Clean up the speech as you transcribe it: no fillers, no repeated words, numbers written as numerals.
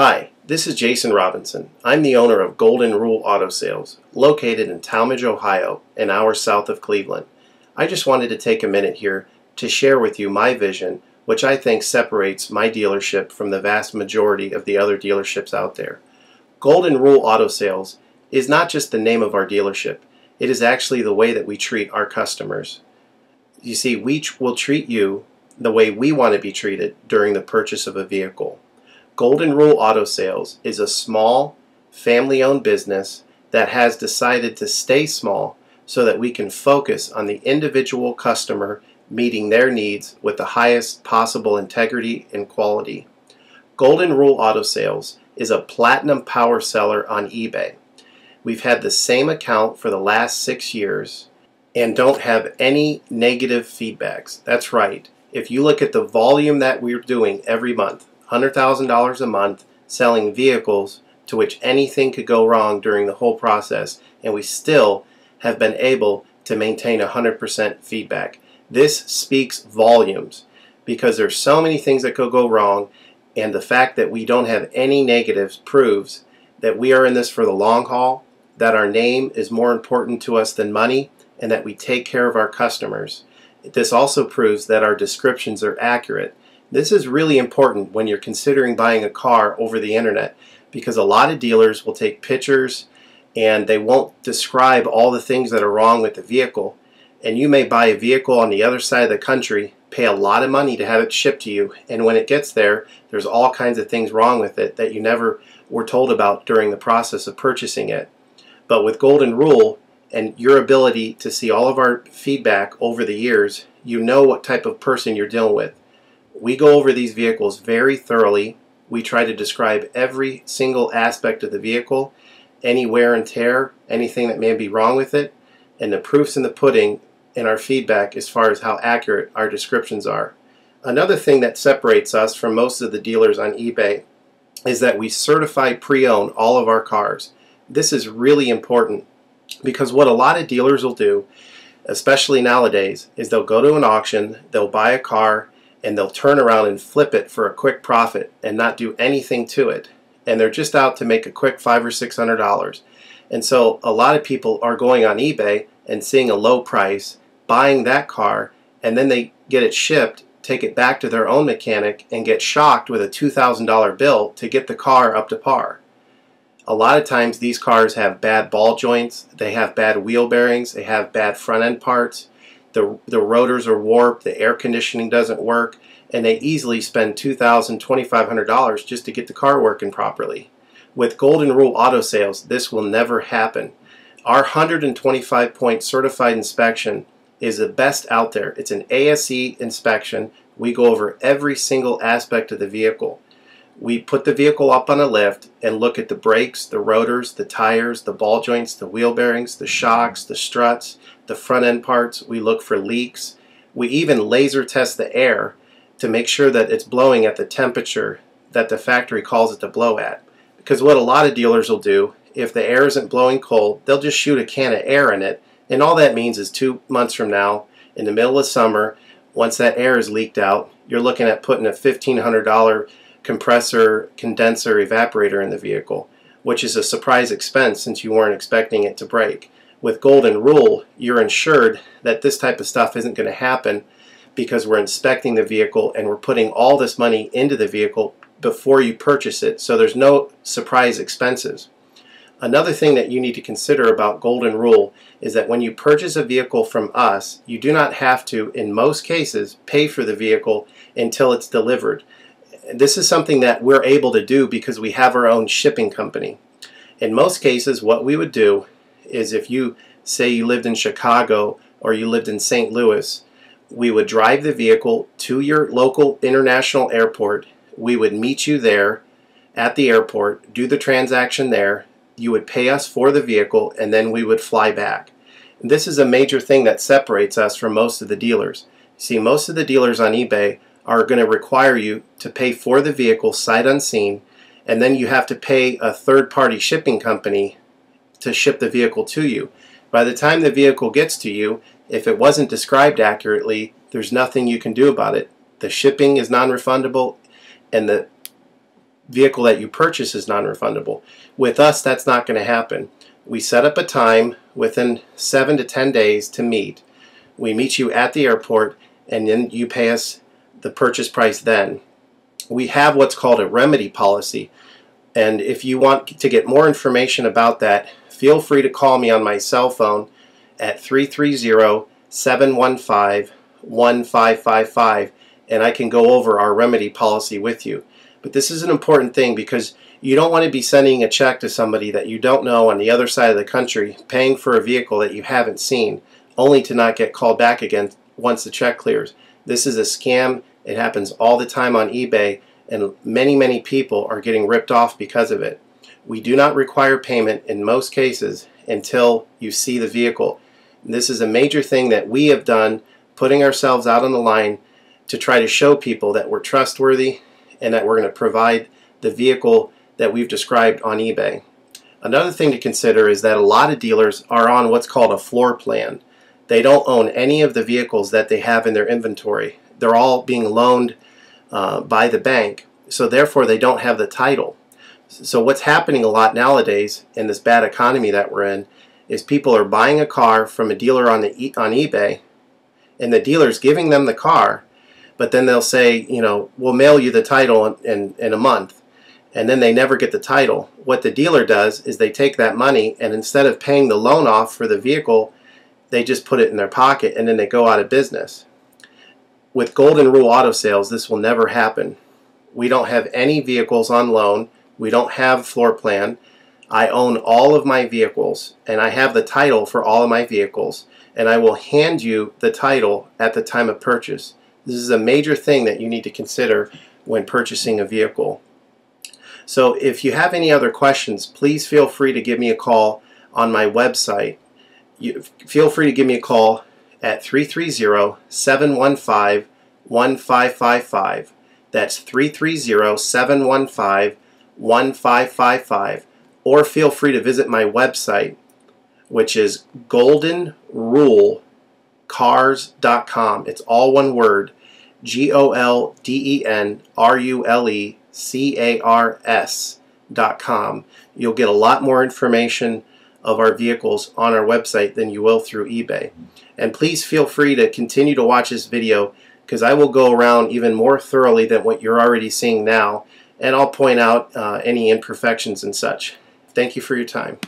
Hi, this is Jason Robinson. I'm the owner of Golden Rule Auto Sales, located in Tallmadge, Ohio, an hour south of Cleveland. I just wanted to take a minute here to share with you my vision, which I think separates my dealership from the vast majority of the other dealerships out there. Golden Rule Auto Sales is not just the name of our dealership, it is actually the way that we treat our customers. You see, we will treat you the way we want to be treated during the purchase of a vehicle. Golden Rule Auto Sales is a small, family-owned business that has decided to stay small so that we can focus on the individual customer meeting their needs with the highest possible integrity and quality. Golden Rule Auto Sales is a platinum power seller on eBay. We've had the same account for the last 6 years and don't have any negative feedbacks. That's right. If you look at the volume that we're doing every month, $100,000 a month selling vehicles to which anything could go wrong during the whole process, and we still have been able to maintain 100% feedback. This speaks volumes because there's so many things that could go wrong, and the fact that we don't have any negatives proves that we are in this for the long haul, that our name is more important to us than money, and that we take care of our customers. This also proves that our descriptions are accurate. This is really important when you're considering buying a car over the internet, because a lot of dealers will take pictures and they won't describe all the things that are wrong with the vehicle. And you may buy a vehicle on the other side of the country, pay a lot of money to have it shipped to you, and when it gets there, there's all kinds of things wrong with it that you never were told about during the process of purchasing it. But with Golden Rule and your ability to see all of our feedback over the years, you know what type of person you're dealing with. We go over these vehicles very thoroughly. We try to describe every single aspect of the vehicle, any wear and tear, anything that may be wrong with it, and the proof's in the pudding in our feedback as far as how accurate our descriptions are. Another thing that separates us from most of the dealers on eBay is that we certify pre-owned all of our cars. This is really important because what a lot of dealers will do, especially nowadays, is they'll go to an auction, they'll buy a car, and they'll turn around and flip it for a quick profit and not do anything to it. And they're just out to make a quick $500 or $600. And so a lot of people are going on eBay and seeing a low price, buying that car, and then they get it shipped, take it back to their own mechanic, and get shocked with a $2,000 bill to get the car up to par. A lot of times these cars have bad ball joints, they have bad wheel bearings, they have bad front end parts. The rotors are warped, the air conditioning doesn't work, and they easily spend $2,000, $2,500 just to get the car working properly. With Golden Rule Auto Sales, this will never happen. Our 125-point certified inspection is the best out there. It's an ASE inspection. We go over every single aspect of the vehicle. We put the vehicle up on a lift and look at the brakes, the rotors, the tires, the ball joints, the wheel bearings, the shocks, the struts, the front end parts. We look for leaks. We even laser test the air to make sure that it's blowing at the temperature that the factory calls it to blow at. Because what a lot of dealers will do, if the air isn't blowing cold, they'll just shoot a can of air in it, and all that means is 2 months from now, in the middle of summer, once that air is leaked out, you're looking at putting a $1,500 compressor, condenser, evaporator in the vehicle, which is a surprise expense since you weren't expecting it to break. With Golden Rule, you're ensured that this type of stuff isn't going to happen because we're inspecting the vehicle and we're putting all this money into the vehicle before you purchase it, so there's no surprise expenses. Another thing that you need to consider about Golden Rule is that when you purchase a vehicle from us, you do not have to, in most cases, pay for the vehicle until it's delivered. This is something that we're able to do because we have our own shipping company. In most cases, what we would do is if you say you lived in Chicago or you lived in St. Louis, we would drive the vehicle to your local international airport. We would meet you there at the airport, do the transaction there. You would pay us for the vehicle, and then we would fly back. And this is a major thing that separates us from most of the dealers. See, most of the dealers on eBay are going to require you to pay for the vehicle sight unseen, and then you have to pay a third-party shipping company to ship the vehicle to you. By the time the vehicle gets to you, if it wasn't described accurately, there's nothing you can do about it. The shipping is non-refundable, and the vehicle that you purchase is non-refundable. With us, that's not going to happen. We set up a time within 7 to 10 days to meet. We meet you at the airport, and then you pay us the purchase price then. We have what's called a remedy policy, and if you want to get more information about that, feel free to call me on my cell phone at 330-715-1555, and I can go over our remedy policy with you. But this is an important thing because you don't want to be sending a check to somebody that you don't know on the other side of the country, paying for a vehicle that you haven't seen, only to not get called back again once the check clears. This is a scam. It happens all the time on eBay, and many people are getting ripped off because of it. We do not require payment in most cases until you see the vehicle. This is a major thing that we have done, putting ourselves out on the line to try to show people that we're trustworthy and that we're going to provide the vehicle that we've described on eBay. Another thing to consider is that a lot of dealers are on what's called a floor plan. They don't own any of the vehicles that they have in their inventory. They're all being loaned by the bank, so therefore they don't have the title. So what's happening a lot nowadays in this bad economy that we're in is people are buying a car from a dealer on eBay, and the dealer's giving them the car, but then they'll say, you know, we'll mail you the title in a month, and then they never get the title. What the dealer does is they take that money, and instead of paying the loan off for the vehicle, they just put it in their pocket, and then they go out of business. With Golden Rule Auto Sales, this will never happen. We don't have any vehicles on loan. We don't have floor plan. I own all of my vehicles, and I have the title for all of my vehicles, and I will hand you the title at the time of purchase. This is a major thing that you need to consider when purchasing a vehicle. So if you have any other questions, please feel free to give me a call on my website. Feel free to give me a call at 330-715-1555. That's 330-715-1555. Or feel free to visit my website, which is goldenrulecars.com. It's all one word, goldenrulecars.com. You'll get a lot more information of our vehicles on our website than you will through eBay. And please feel free to continue to watch this video, because I will go around even more thoroughly than what you're already seeing now, and I'll point out any imperfections and such. Thank you for your time.